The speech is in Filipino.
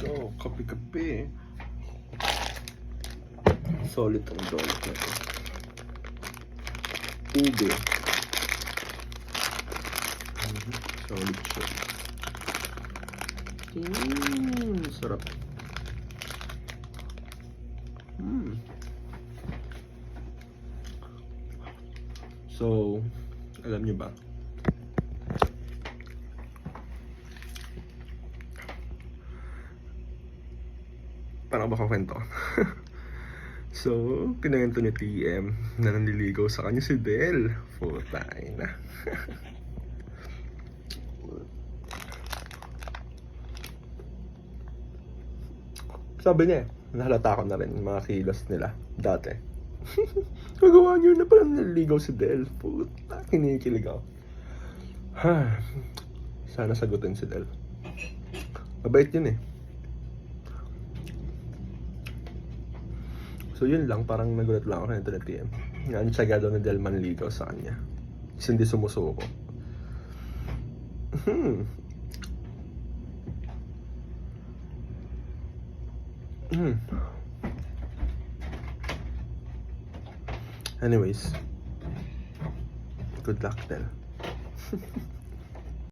go. Kape-kape. Solid ang donut na ito. Ube. Solid siya. Sarap. So, alam niyo ba? Paano ba kwento? So, kinento ni TM na nanliligaw sa kanya si Del. Putay na. Sabi niya, nahalata ko na rin mga kilos nila dati. Magawa niyo na pala nanliligaw si Del. Puta, kinikilig ako. Sana sagutin si Del. Mabait yun eh. So yun lang, parang nagulat lang ako sa internet TM. Ang tsaga daw na Del manligaw sa kanya. Kasi hindi sumusuko. Anyways, good luck Del.